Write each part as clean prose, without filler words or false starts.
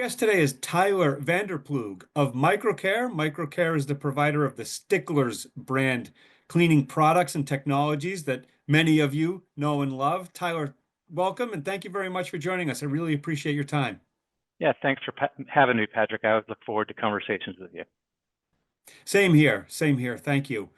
guest today is Tyler Vander Ploeg of MicroCare. MicroCare is the provider of the Sticklers brand cleaning products and technologies that many of you know and love. Tyler, welcome and thank you very much for joining us. I really appreciate your time. Yeah, thanks for having me, Patrick. I always look forward to conversations with you. Same here. Same here. Thank you.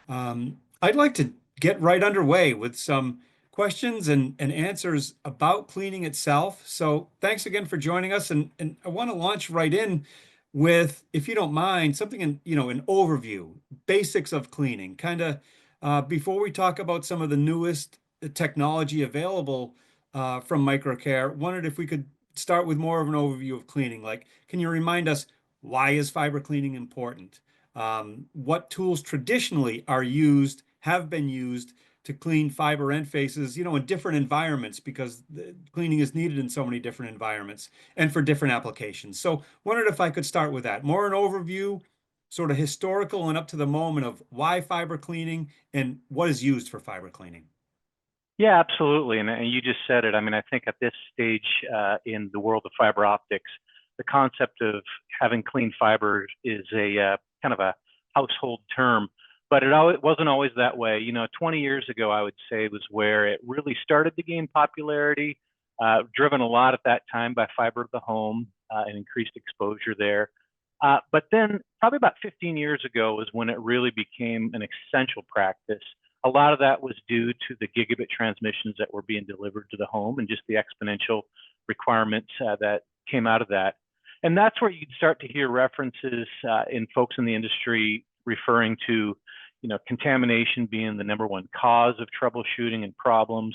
I'd like to get right underway with some questions and answers about cleaning itself. So thanks again for joining us. And I want to launch right in with, if you don't mind, something an overview, basics of cleaning, kind of before we talk about some of the newest technology available from MicroCare. Wondered if we could start with more of an overview of cleaning. Like, can you remind us why is fiber cleaning important? What tools traditionally are used, have been used to clean fiber end faces, in different environments because the cleaning is needed in so many different environments and for different applications. So wondered if I could start with that. More an overview, sort of historical and up to the moment of why fiber cleaning and what is used for fiber cleaning. Yeah, absolutely. And you just said it. I mean, I think at this stage in the world of fiber optics, the concept of having clean fiber is a kind of a household term, but it wasn't always that way. 20 years ago, I would say, was where it really started to gain popularity, driven a lot at that time by fiber to the home and increased exposure there. But then probably about 15 years ago was when it really became an essential practice. A lot of that was due to the gigabit transmissions that were being delivered to the home and just the exponential requirements that came out of that. And that's where you'd start to hear references in folks in the industry referring to, contamination being the number one cause of troubleshooting and problems.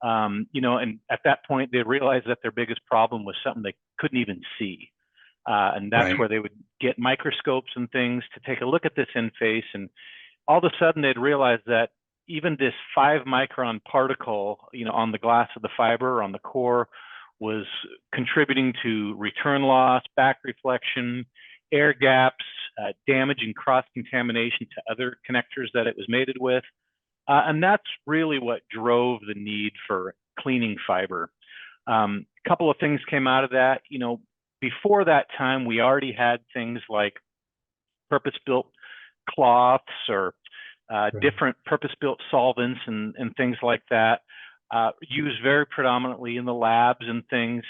And at that point, they realized that their biggest problem was something they couldn't even see. And that's Right. where they would get microscopes and things to take a look at this interface. And all of a sudden, they'd realize that even this 5-micron particle, on the glass of the fiber or on the core was contributing to return loss, back reflection, air gaps, damage and cross-contamination to other connectors that it was mated with. And that's really what drove the need for cleaning fiber. A couple of things came out of that. Before that time, we already had things like purpose-built cloths or different purpose-built solvents and things like that. Used very predominantly in the labs and things,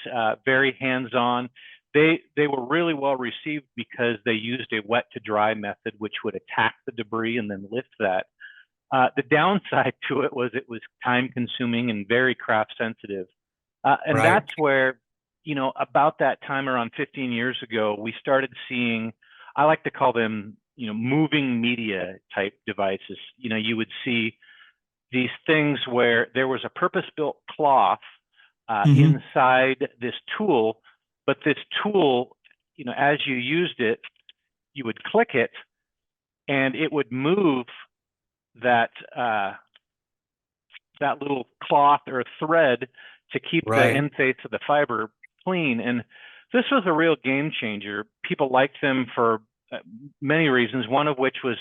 very hands-on. They were really well received because they used a wet to dry method, which would attack the debris and then lift that. The downside to it was time consuming and very craft sensitive. And Right. that's where, about that time around 15 years ago, we started seeing, I like to call them, moving media type devices. You would see these things where there was a purpose-built cloth Hmm. inside this tool, but this tool, as you used it, you would click it and it would move that that little cloth or thread to keep the Right. end face of the fiber clean. And this was a real game changer. People liked them for many reasons, one of which was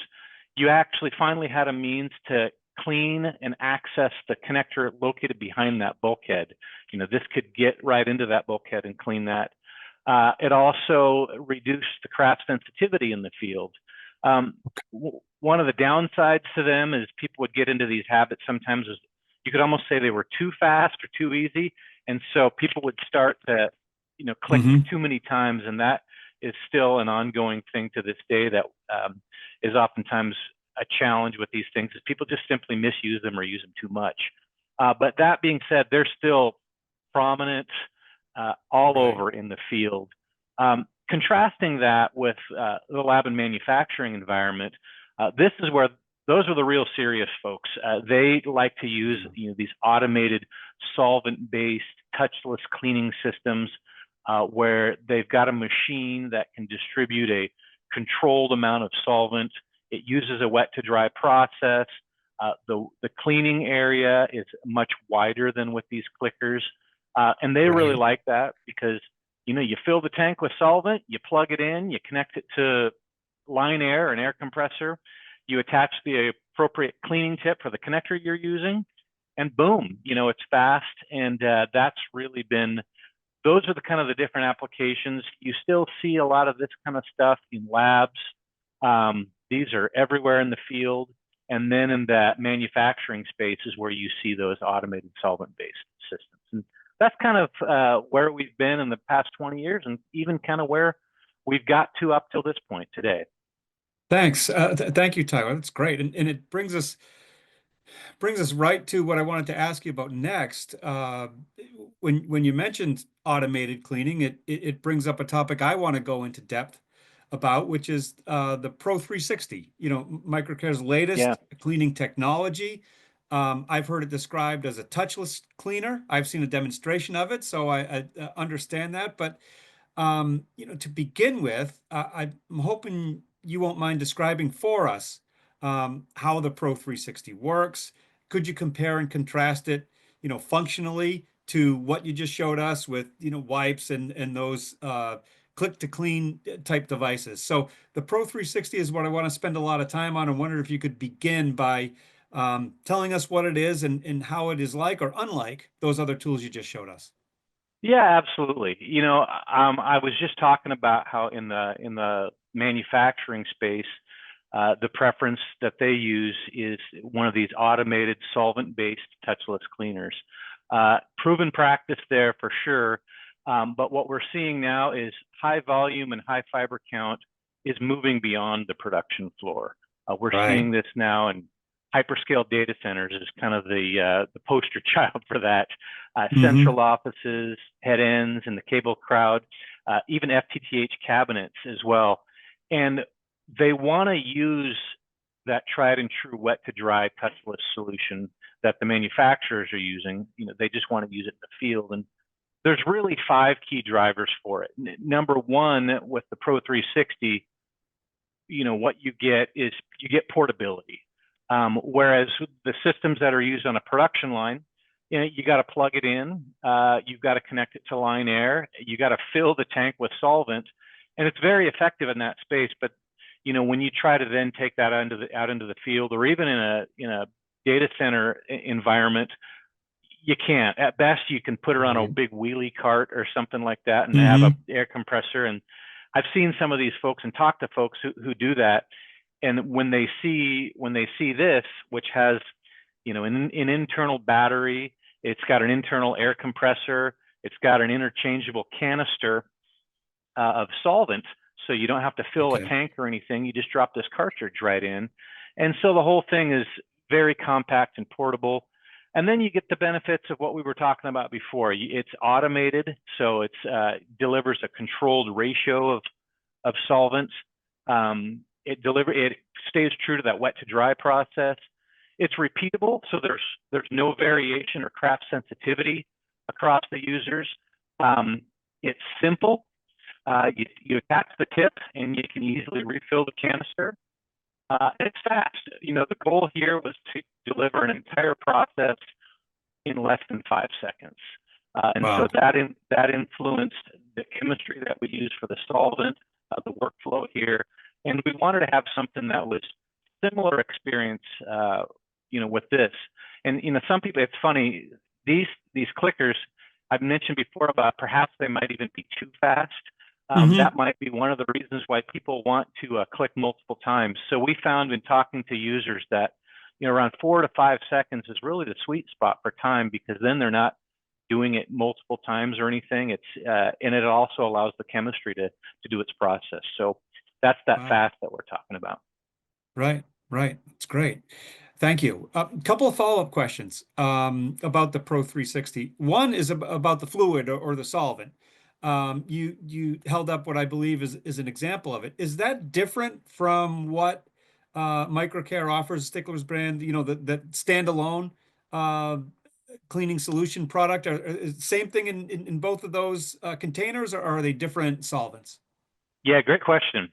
you actually finally had a means to clean and access the connector located behind that bulkhead. This could get right into that bulkhead and clean that. It also reduced the craft sensitivity in the field. One of the downsides to them is people would get into these habits sometimes is you could almost say they were too fast or too easy. And so people would start to, click Hmm. too many times. And that is still an ongoing thing to this day that is oftentimes a challenge with these things is people just simply misuse them or use them too much. But that being said, they're still prominent all Right. over in the field. Contrasting that with the lab and manufacturing environment, this is where those are the real serious folks. They like to use these automated solvent-based touchless cleaning systems where they've got a machine that can distribute a controlled amount of solvent. It uses a wet to dry process. The cleaning area is much wider than with these clickers. And they really Right. like that because, you fill the tank with solvent, you plug it in, you connect it to line air, an air compressor, you attach the appropriate cleaning tip for the connector you're using, and boom, it's fast. And that's really been those are the kind of the different applications. You still see a lot of this kind of stuff in labs. These are everywhere in the field. And then in that manufacturing space is where you see those automated solvent-based systems. And that's kind of where we've been in the past 20 years, and even kind of where we've got to up till this point today. Thanks. Thank you, Tyler. That's great. And it brings us right to what I wanted to ask you about next. When you mentioned automated cleaning, it brings up a topic I want to go into depth about, which is the Pro360. MicroCare's Yeah. latest cleaning technology. I've heard it described as a touchless cleaner. I've seen a demonstration of it, so I understand that. But to begin with, I'm hoping you won't mind describing for us how the Pro360 works. Could you compare and contrast it, functionally to what you just showed us with, wipes and those click to clean type devices? So the Pro360 is what I want to spend a lot of time on. I wondered if you could begin by telling us what it is and how it is like or unlike those other tools you just showed us. Yeah, absolutely. I was just talking about how in the manufacturing space, the preference that they use is one of these automated solvent-based touchless cleaners. Proven practice there for sure. But what we're seeing now is high volume and high fiber count is moving beyond the production floor. We're Right. seeing this now in hyperscale data centers is kind of the poster child for that. Hmm. Central offices, head ends, and the cable crowd, even FTTH cabinets as well. And they want to use that tried and true wet to dry touchless solution that the manufacturers are using. They just want to use it in the field. And there's really 5 key drivers for it. Number one, with the Pro360, what you get is you get portability. Whereas the systems that are used on a production line, you got to plug it in, you've got to connect it to line air, you got to fill the tank with solvent, and it's very effective in that space. But when you try to then take that out into the field, or even in a data center environment, you can't. At best, you can put her on a Right. big wheelie cart or something like that, and have a Hmm. air compressor. And I've seen some of these folks and talked to folks who do that, and when they see this, which has an internal battery, it's got an internal air compressor, it's got an interchangeable canister of solvent, so you don't have to fill a Okay. tank or anything. You just drop this cartridge right in, and so the whole thing is very compact and portable. And then you get the benefits of what we were talking about before. It's automated, so it delivers a controlled ratio of solvents. It stays true to that wet to dry process. It's repeatable, so there's no variation or craft sensitivity across the users. It's simple. You attach the tip, and you can easily refill the canister. It's fast. The goal here was to deliver an entire process in less than 5 seconds. And so Wow. that influenced the chemistry that we use for the solvent, the workflow here. And we wanted to have something that was similar experience, with this. And, some people, it's funny, these clickers I've mentioned before about perhaps they might even be too fast. That Hmm. might be one of the reasons why people want to click multiple times. So we found in talking to users that around 4 to 5 seconds is really the sweet spot for time, because then they're not doing it multiple times or anything. And it also allows the chemistry to do its process. So that's that Wow. fast that we're talking about. Right. Right. It's great. Thank you. A couple of follow-up questions about the Pro360. One is about the fluid or the solvent. You held up what I believe is an example of it. Is that different from what MicroCare offers, Sticklers brand? That standalone uh, cleaning solution product. Same thing in both of those containers, or are they different solvents? Yeah, great question.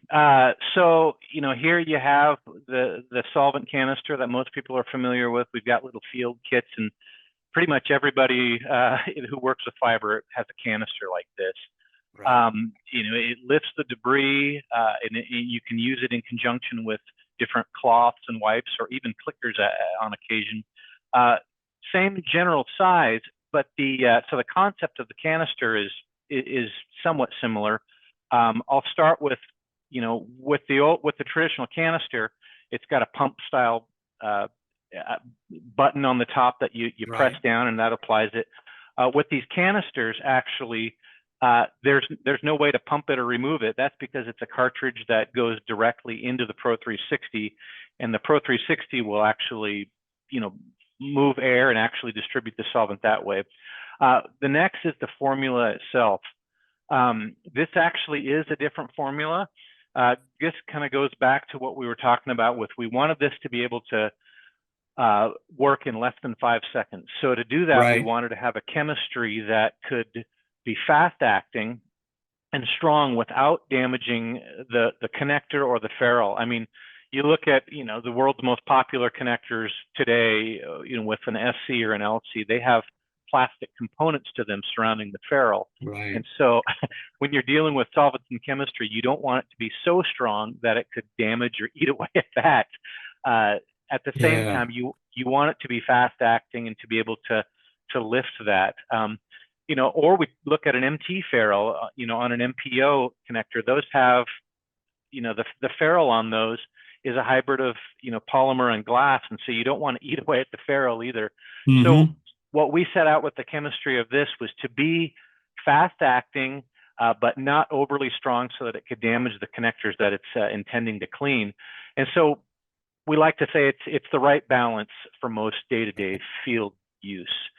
So here you have the solvent canister that most people are familiar with. We've got little field kits, and pretty much everybody who works with fiber has a canister like this. Right. It lifts the debris, and you can use it in conjunction with different cloths and wipes, or even clickers on occasion. Uh, Same general size, but the concept of the canister is is somewhat similar. I'll start with, with the traditional canister, it's got a pump style button on the top that you press Right. down and that applies it. With these canisters, actually, there's no way to pump it or remove it. That's because it's a cartridge that goes directly into the Pro360, and the Pro360 will actually, move air and actually distribute the solvent that way. The next is the formula itself. This actually is a different formula. This kind of goes back to what we were talking about with, we wanted this to be able to work in less than 5 seconds. So to do that, we Right. wanted to have a chemistry that could be fast acting and strong without damaging the connector or the ferrule. I mean, you look at, the world's most popular connectors today, with an SC or an LC, they have plastic components to them surrounding the ferrule. Right. And so when you're dealing with solvents and chemistry, you don't want it to be so strong that it could damage or eat away at that. At the same Yeah. time, you want it to be fast acting and to be able to lift that. Or we look at an MT ferrule, on an MPO connector. Those have, the ferrule on those is a hybrid of, polymer and glass, and so you don't want to eat away at the ferrule either. So Hmm. what we set out with the chemistry of this was to be fast acting, but not overly strong so that it could damage the connectors that it's intending to clean. And so we like to say it's the right balance for most day-to-day field use.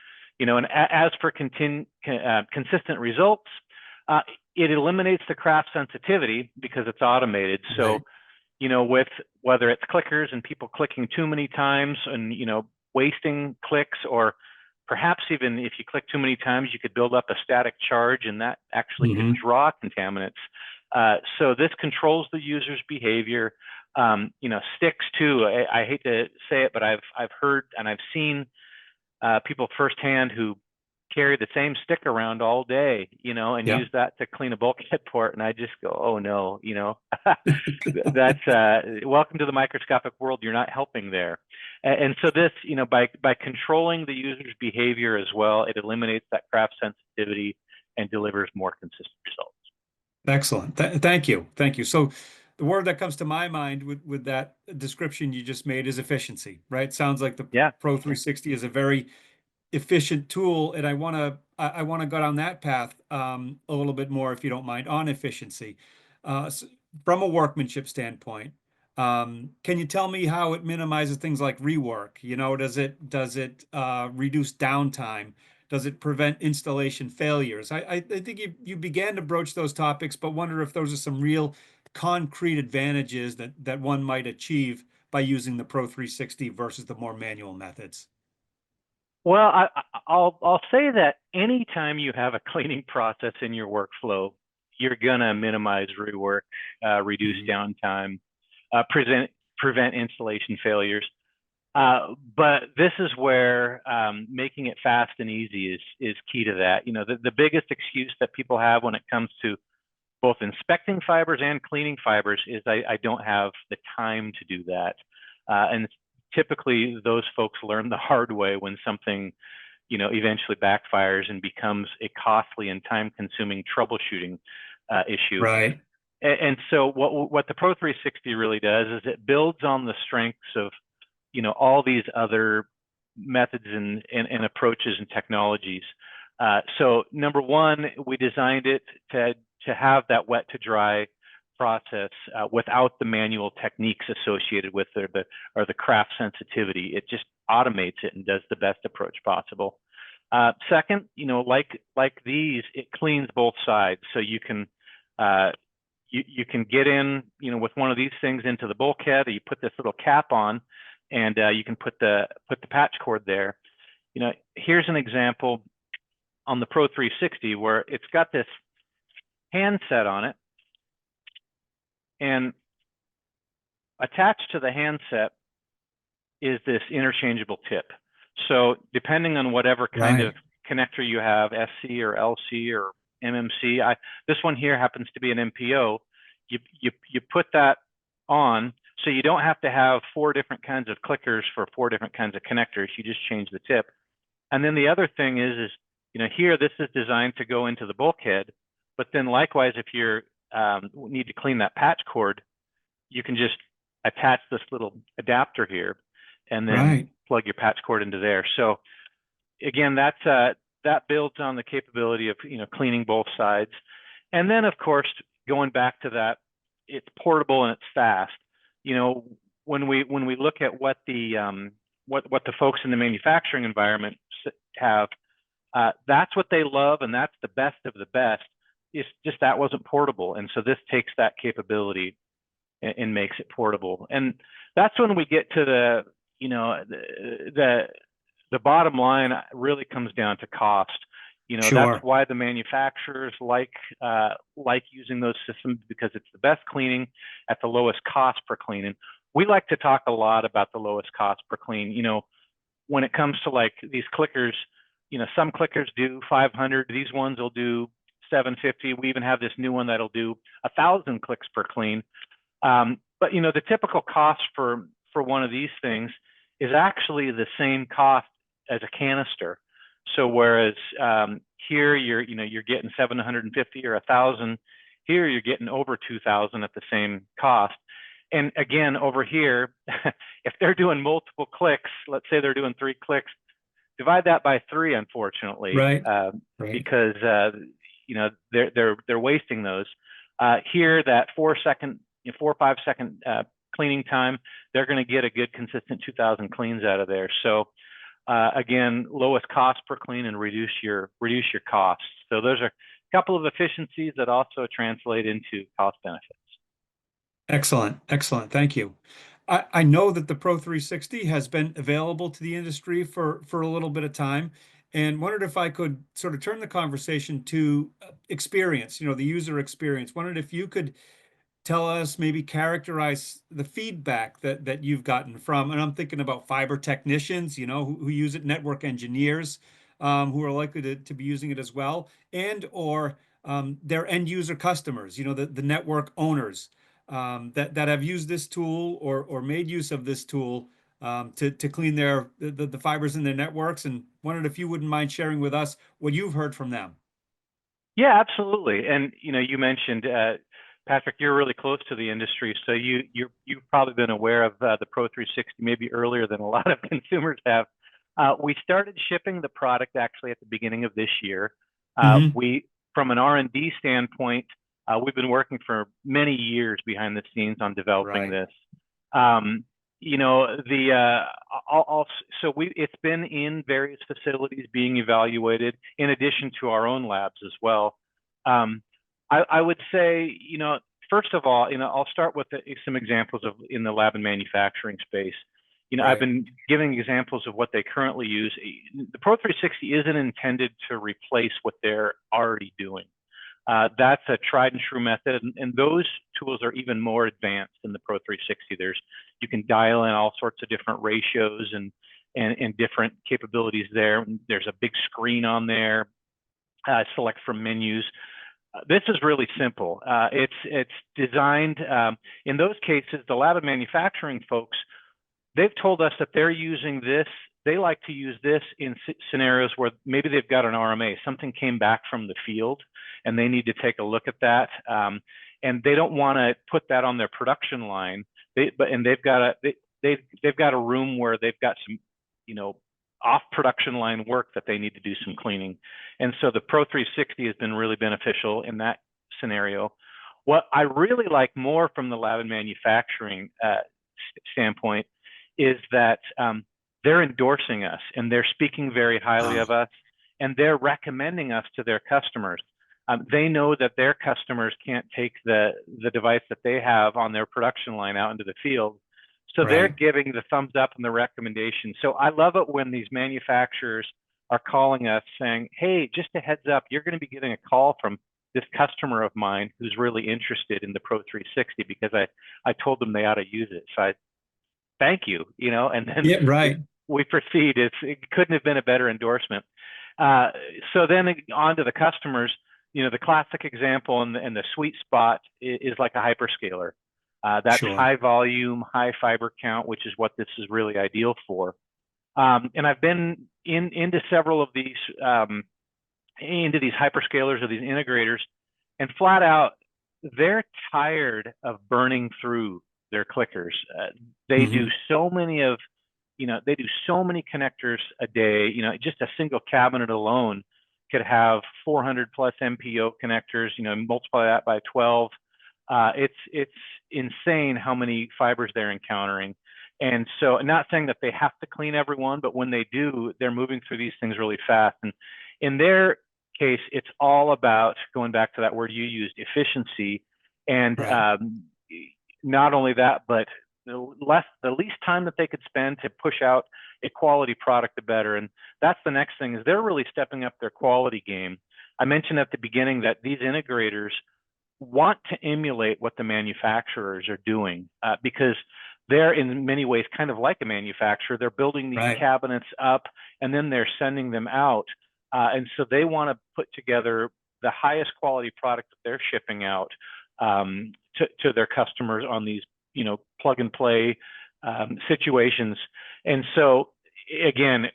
And as for consistent results, it eliminates the craft sensitivity because it's automated. So, Right. with whether it's clickers and people clicking too many times and, wasting clicks, or perhaps even if you click too many times, you could build up a static charge and that actually could Hmm. draw contaminants. So this controls the user's behavior. Sticks too. I hate to say it, but I've heard and I've seen people firsthand who carry the same stick around all day, and Yeah. use that to clean a bulkhead port. And I just go, oh no, that's welcome to the microscopic world. You're not helping there. And so this, by controlling the user's behavior as well, it eliminates that craft sensitivity and delivers more consistent results. Excellent. Thank you. Thank you. So the word that comes to my mind with that description you just made is efficiency, right? Sounds like the Yeah. Pro 360 is a very efficient tool, and I want to go down that path a little bit more, if you don't mind, on efficiency. From a workmanship standpoint, can you tell me how it minimizes things like rework? Does it reduce downtime? Does it prevent installation failures? I think you began to broach those topics, but wonder if those are some real concrete advantages that one might achieve by using the Pro 360 versus the more manual methods. Well, I'll say that anytime you have a cleaning process in your workflow, you're gonna minimize rework, reduce Mhm. downtime, prevent installation failures. But this is where making it fast and easy is key to that. The biggest excuse that people have when it comes to both inspecting fibers and cleaning fibers is I don't have the time to do that. And typically those folks learn the hard way when something, eventually backfires and becomes a costly and time-consuming troubleshooting issue. Right. And so what the Pro 360 really does is it builds on the strengths of, all these other methods and approaches and technologies. So number one, we designed it to have that wet to dry process without the manual techniques associated with it, or the craft sensitivity. It just automates it and does the best approach possible. Second, like these, it cleans both sides. So you can you can get in, with one of these things into the bulkhead, or you put this little cap on, and you can put the patch cord there. Here's an example on the Pro 360 where it's got this handset on it, and attached to the handset is this interchangeable tip. So depending on whatever kind of Right. connector you have, SC or LC or MMC, this one here happens to be an MPO. You put that on, so you don't have to have 4 different kinds of clickers for 4 different kinds of connectors. You just change the tip. And then the other thing is here, this is designed to go into the bulkhead. But then likewise, if you're need to clean that patch cord, you can just attach this little adapter here and then Right. plug your patch cord into there. So again, that builds on the capability of cleaning both sides. And then of course, going back to that, it's portable and it's fast. When we look at what the folks in the manufacturing environment have, that's what they love, and that's the best of the best. It's just that wasn't portable, and so this takes that capability and makes it portable. And that's when we get to the bottom line really comes down to cost. That's Sure. why the manufacturers like using those systems, because it's the best cleaning at the lowest cost per cleaning. We like to talk a lot about the lowest cost per clean. When it comes to like these clickers, some clickers do 500. These ones will do 750. We even have this new one that'll do 1,000 clicks per clean. But the typical cost for one of these things is actually the same cost as a canister. So whereas here you're getting 750 or 1,000, here you're getting over 2,000 at the same cost. And again, over here, if they're doing multiple clicks, let's say they're doing 3 clicks, divide that by 3, unfortunately, Right. Right. because they're wasting those. Here, that 4 or 5 second cleaning time, they're going to get a good consistent 2,000 cleans out of there. So again, lowest cost per clean and reduce your costs. So those are a couple of efficiencies that also translate into cost benefits. Excellent. Excellent. Thank you. I know that the Pro360 has been available to the industry for a little bit of time, and wondered if I could sort of turn the conversation to experience, the user experience. Wondered if you could tell us, maybe characterize the feedback that you've gotten from, and I'm thinking about fiber technicians, who use it, network engineers, who are likely to be using it as well, and or their end user customers, the network owners, that have used this tool or made use of this tool, to clean the fibers in their networks, and wondered if you wouldn't mind sharing with us what you've heard from them. Yeah, absolutely. And you mentioned, Patrick, you're really close to the industry, so you've probably been aware of the Pro360 maybe earlier than a lot of consumers have. We started shipping the product actually at the beginning of this year. Hmm. From an R&D standpoint, we've been working for many years behind the scenes on developing Right. this. It's been in various facilities being evaluated in addition to our own labs as well. I would say, first of all, I'll start with some examples of in the lab and manufacturing space. I've Right. been giving examples of what they currently use. The Pro360 isn't intended to replace what they're already doing. That's a tried and true method, and those tools are even more advanced than the Pro360. You can dial in all sorts of different ratios and different capabilities there. There's a big screen on there. Select from menus. This is really simple. It's designed in those cases. The lab and manufacturing folks, they've told us that they're using this. They like to use this in scenarios where maybe they've got an RMA, something came back from the field, and they need to take a look at that. And they don't want to put that on their production line. They've got a room where they've got some, off production line work that they need to do some cleaning. And so the Pro360 has been really beneficial in that scenario. What I really like more from the lab and manufacturing standpoint is that they're endorsing us and they're speaking very highly of us, and they're recommending us to their customers. They know that their customers can't take the device that they have on their production line out into the field. So they're Right. giving the thumbs up and the recommendation. So I love it when these manufacturers are calling us saying, hey, just a heads up, you're going to be getting a call from this customer of mine who's really interested in the Pro360 because I told them they ought to use it. So I thank you, and then Yeah. Right. we proceed. It couldn't have been a better endorsement. So then on to the customers, the classic example and the sweet spot is like a hyperscaler. That's Sure. high volume, high fiber count, which is what this is really ideal for. And I've been into several of these, into these hyperscalers or these integrators, and flat out, they're tired of burning through their clickers. They do Hmm. so many of, they do so many connectors a day. Just a single cabinet alone could have 400 plus MPO connectors. Multiply that by 12. It's insane how many fibers they're encountering. And so, not saying that they have to clean every one, but when they do, they're moving through these things really fast. And in their case, it's all about, going back to that word you used, efficiency. And Right. not only that, but the least time that they could spend to push out a quality product, the better. And that's the next thing, is they're really stepping up their quality game. I mentioned at the beginning that these integrators want to emulate what the manufacturers are doing, because they're in many ways kind of like a manufacturer. They're building these Right. cabinets up and then they're sending them out. And so they want to put together the highest quality product that they're shipping out, to their customers on these, plug and play situations. And so again,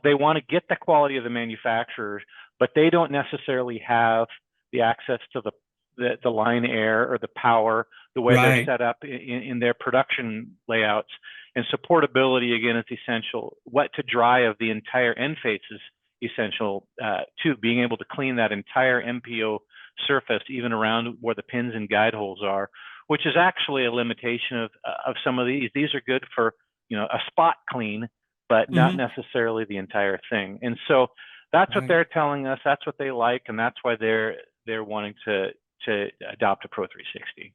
they want to get the quality of the manufacturers, but they don't necessarily have the access to the line air or the power, the way they're Right. set up in their production layouts. And supportability, again, is essential. Wet to dry of the entire end face is essential too. Being able to clean that entire MPO surface, even around where the pins and guide holes are, which is actually a limitation of some of these. These are good for, a spot clean, but not Hmm. necessarily the entire thing. And so that's what Right. they're telling us. That's what they like, and that's why they're wanting to adopt a Pro 360.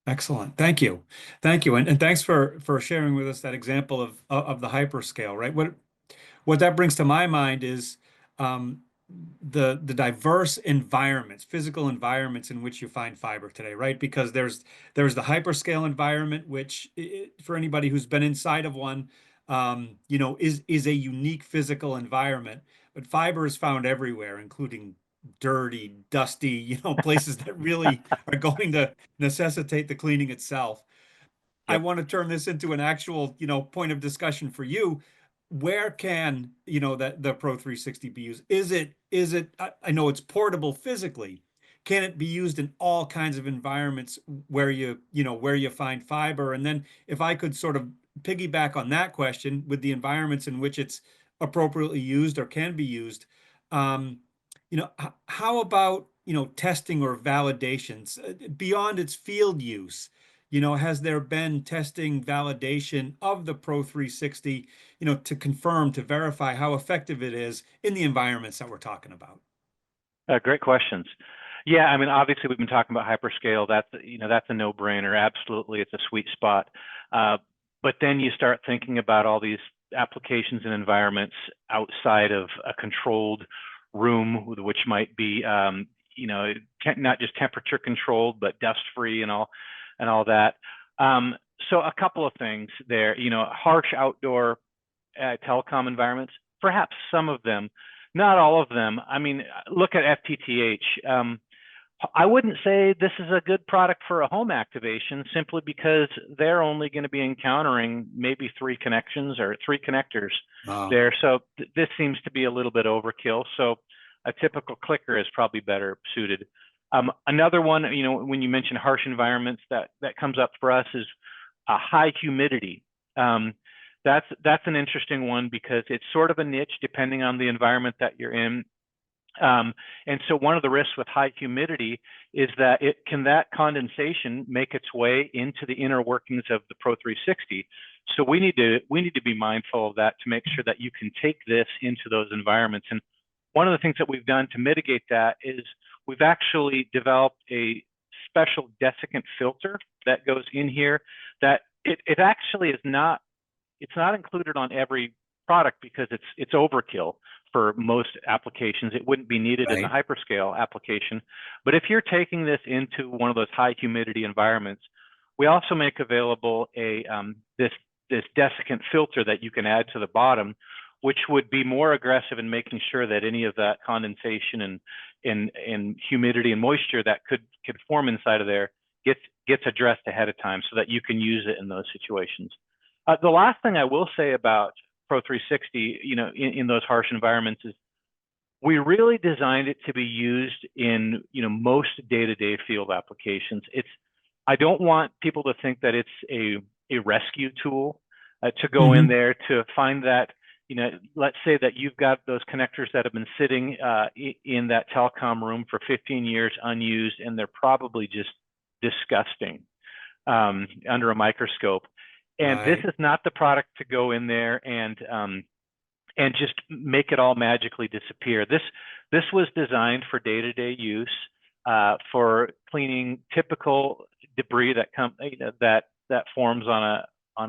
Excellent. Thank you. Thank you. And thanks for sharing with us that example of the hyperscale, right? What that brings to my mind is um, the diverse environments, physical environments in which you find fiber today, right? Because there's the hyperscale environment, which for anybody who's been inside of one, is a unique physical environment. But fiber is found everywhere, including dirty, dusty, places that really are going to necessitate the cleaning itself. I Yep. want to turn this into an actual, point of discussion for you. Where can, that the Pro 360 be used? I know it's portable physically. Can it be used in all kinds of environments where where you find fiber? And then if I could sort of piggyback on that question with the environments in which it's appropriately used or can be used, um, how about, testing or validations beyond its field use? Has there been testing validation of the Pro 360, to confirm, to verify how effective it is in the environments that we're talking about? Great questions. Yeah, I mean, obviously we've been talking about hyperscale. That's a no-brainer. Absolutely, it's a sweet spot. Uh, but then you start thinking about all these applications and environments outside of a controlled room, which might be, not just temperature controlled, but dust-free and all that. Um, so a couple of things there. Harsh outdoor telecom environments, perhaps some of them, not all of them. I mean, look at FTTH. I wouldn't say this is a good product for a home activation, simply because they're only going to be encountering maybe three connections or three connectors Oh, there. So this seems to be a little bit overkill. So a typical clicker is probably better suited. Another one, when you mention harsh environments, that comes up for us is high humidity. Um, that's an interesting one, because it's sort of a niche depending on the environment that you're in. And so one of the risks with high humidity is that that condensation make its way into the inner workings of the Pro 360. So we need to be mindful of that, to make sure that you can take this into those environments. And one of the things that we've done to mitigate that is we've actually developed a special desiccant filter that goes in here, that it actually is not, it's not included on every product, because it's overkill for most applications. It wouldn't be needed in the right. hyperscale application. But if you're taking this into one of those high humidity environments, we also make available this desiccant filter that you can add to the bottom, which would be more aggressive in making sure that any of that condensation and humidity and moisture that could form inside of there gets addressed ahead of time, so that you can use it in those situations. The last thing I will say about Pro 360, in those harsh environments, is We really designed it to be used in, most day-to-day field applications. I don't want people to think that it's a rescue tool to go in there to find that, let's say that you've got those connectors that have been sitting in that telecom room for 15 years unused, and they're probably just disgusting under a microscope. And this is not the product to go in there and just make it all magically disappear. This was designed for day-to-day use, for cleaning typical debris that forms on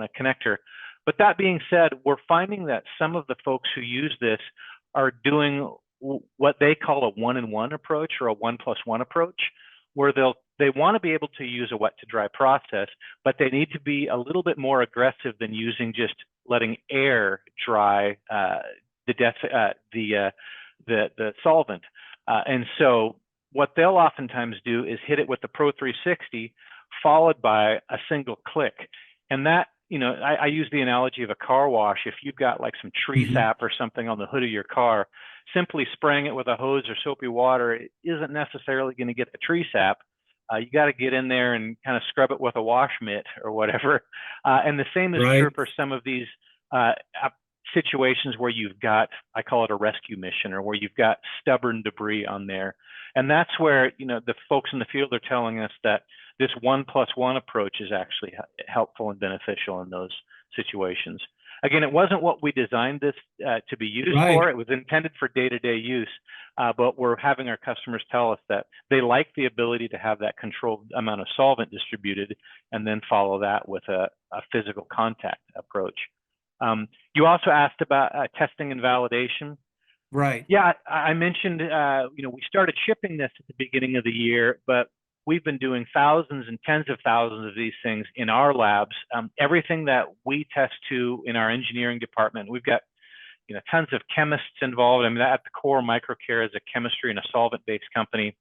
a connector. But that being said, we're finding that some of the folks who use this are doing what they call a one-in-one approach, or a 1+1 approach, where they want to be able to use a wet to dry process, but they need to be a little bit more aggressive than using just letting air dry the solvent. And so what they'll oftentimes do is hit it with the Pro360 followed by a single click. And that, I use the analogy of a car wash. If you've got like some tree sap or something on the hood of your car, simply spraying it with a hose or soapy water isn't necessarily going to get the tree sap. You got to get in there and kind of scrub it with a wash mitt or whatever. And the same is true for some of these situations where you've got, I call it a rescue mission, or where you've got stubborn debris on there. And that's where, the folks in the field are telling us that this 1+1 approach is actually helpful and beneficial in those situations. Again, it wasn't what we designed this to be used for. It was intended for day-to-day use, but we're having our customers tell us that they like the ability to have that controlled amount of solvent distributed, and then follow that with a physical contact approach. You also asked about testing and validation. Right. Yeah, I mentioned, we started shipping this at the beginning of the year, but we've been doing thousands and tens of thousands of these things in our labs. Everything that we test to in our engineering department, we've got, tons of chemists involved. I mean, at the core, MicroCare is a chemistry and a solvent-based company.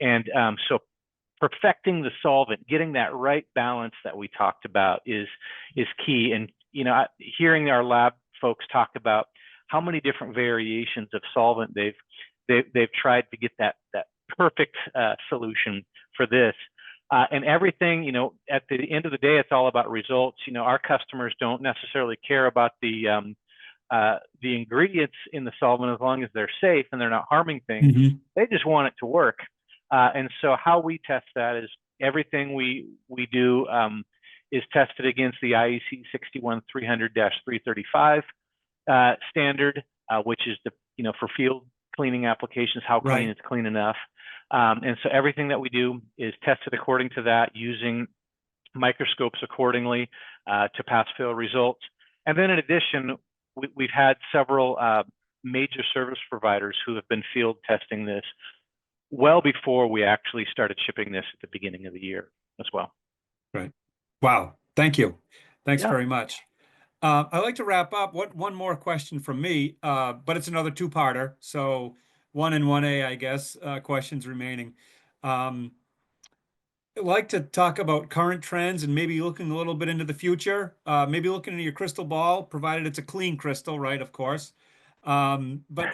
And so perfecting the solvent, getting that right balance that we talked about is key. And, hearing our lab folks talk about how many different variations of solvent they've tried to get that perfect solution for this. And everything, at the end of the day, it's all about results. Our customers don't necessarily care about the ingredients in the solvent as long as they're safe and they're not harming things. They just want it to work. And so how we test that is everything we do is tested against the IEC 61300-335 standard, which is for field cleaning applications, how clean is clean enough. And so everything that we do is tested according to that, using microscopes accordingly to pass-fail results. And then in addition, we've had several major service providers who have been field testing this well before we actually started shipping this at the beginning of the year as well. Right. Wow. Thank you. Thanks very much. I'd like to wrap up. One more question from me, but it's another two-parter. So 1 and 1A, I guess, questions remaining. I'd like to talk about current trends and maybe looking a little bit into the future, maybe looking into your crystal ball, provided it's a clean crystal, right, of course. But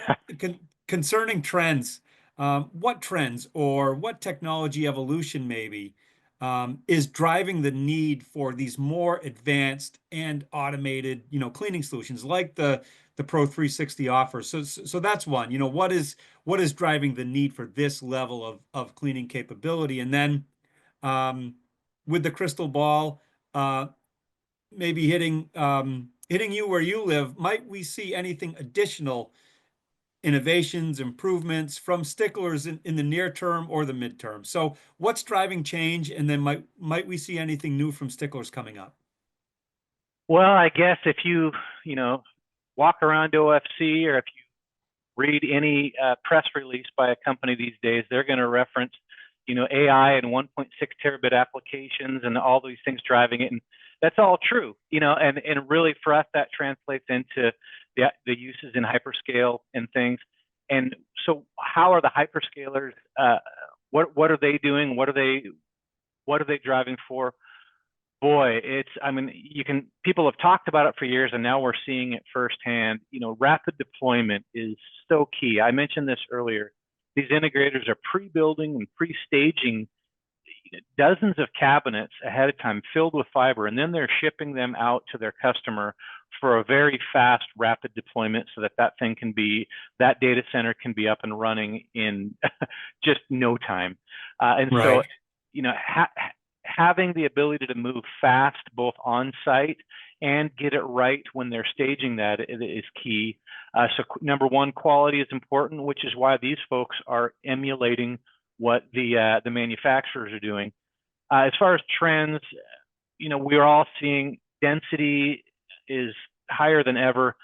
concerning trends, what trends or what technology evolution maybe is driving the need for these more advanced and automated, cleaning solutions like the Pro360 offers? So that's one. What is driving the need for this level of cleaning capability? And then with the crystal ball, maybe hitting you where you live, might we see anything additional, innovations, improvements from Sticklers in the near term or the midterm? So what's driving change? And then might we see anything new from Sticklers coming up? Well, I guess if you, walk around OFC, or if you read any press release by a company these days, they're going to reference, AI and 1.6 terabit applications and all these things driving it. And that's all true, and really for us, that translates into the uses in hyperscale and things. And so how are the hyperscalers, what are they doing? What are they driving for? Boy, I mean, people have talked about it for years and now we're seeing it firsthand. Rapid deployment is so key. I mentioned this earlier. These integrators are pre-building and pre-staging dozens of cabinets ahead of time filled with fiber, and then they're shipping them out to their customer for a very fast, rapid deployment so that data center can be up and running in just no time. And so, Right. having the ability to move fast, both on site and get it right when they're staging that is key. So number one, quality is important, which is why these folks are emulating what the manufacturers are doing. As far as trends, we're all seeing density is higher than ever.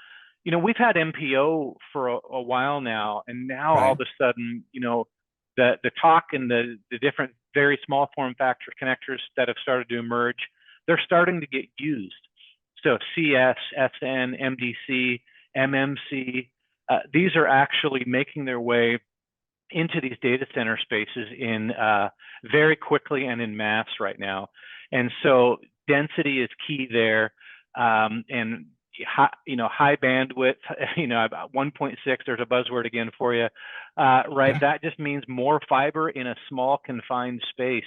We've had MPO for a while now, and now all Right. of a sudden, the talk and the different very small form factor connectors that have started to emerge, they're starting to get used. So CS, SN, MDC, MMC, these are actually making their way into these data center spaces in very quickly and in mass right now. And so density is key there. And high bandwidth, about 1.6, there's a buzzword again for you, right? Yeah. That just means more fiber in a small confined space.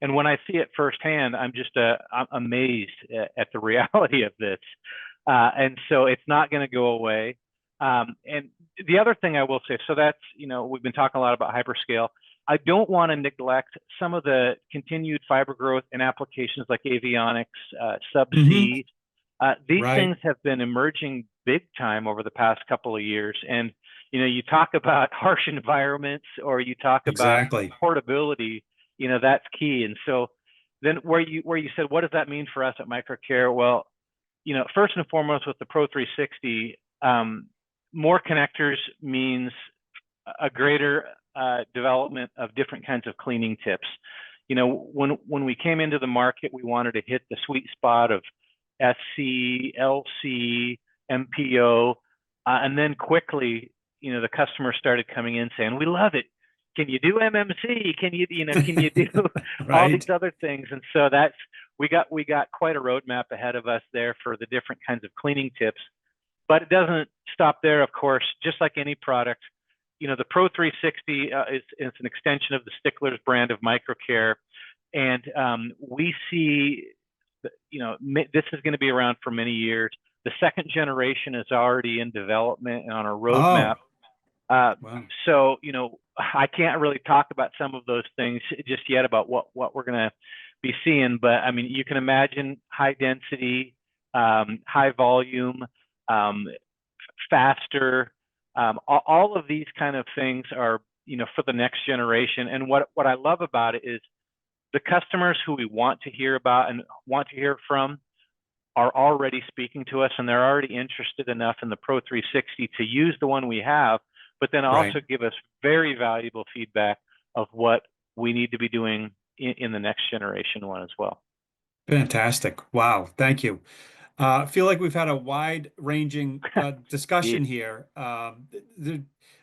And when I see it firsthand, I'm just I'm amazed at the reality of this. And so it's not going to go away. And the other thing I will say, so that's, we've been talking a lot about hyperscale. I don't want to neglect some of the continued fiber growth in applications like avionics, subsea. These Right. things have been emerging big time over the past couple of years. And, you talk about harsh environments or you talk about Exactly. portability, that's key. And so then where you said, what does that mean for us at MicroCare? Well, first and foremost with the Pro360, more connectors means a greater development of different kinds of cleaning tips. When we came into the market, we wanted to hit the sweet spot of SC, LC, MPO, and then quickly, the customers started coming in saying, "We love it. Can you do MMC? Can you do all Right. these other things?" And so we got quite a roadmap ahead of us there for the different kinds of cleaning tips. But it doesn't stop there, of course. Just like any product, the Pro360 is an extension of the Sticklers brand of MicroCare, and we see, this is going to be around for many years. The second generation is already in development and on a roadmap. Oh, wow. So, I can't really talk about some of those things just yet about what we're going to be seeing, but I mean, you can imagine high density, high volume, faster. All of these kind of things are, for the next generation. And what I love about it is the customers who we want to hear about and want to hear from are already speaking to us, and they're already interested enough in the Pro360 to use the one we have, but then Right. also give us very valuable feedback of what we need to be doing in the next generation one as well. Fantastic. Wow. Thank you. I feel like we've had a wide-ranging Yeah. discussion here.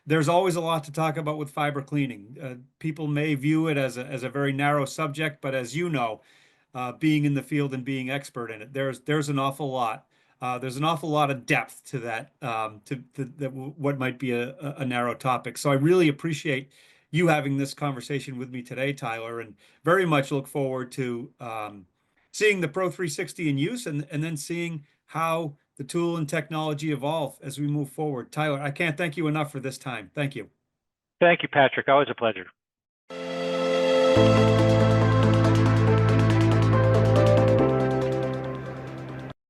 There's always a lot to talk about with fiber cleaning. People may view it as a very narrow subject, but as you know, being in the field and being expert in it, there's an awful lot. There's an awful lot of depth to that, what might be a narrow topic. So I really appreciate you having this conversation with me today, Tyler, and very much look forward to seeing the Pro360 in use and then seeing how the tool and technology evolve as we move forward. Tyler, I can't thank you enough for this time. Thank you. Thank you, Patrick. Always a pleasure.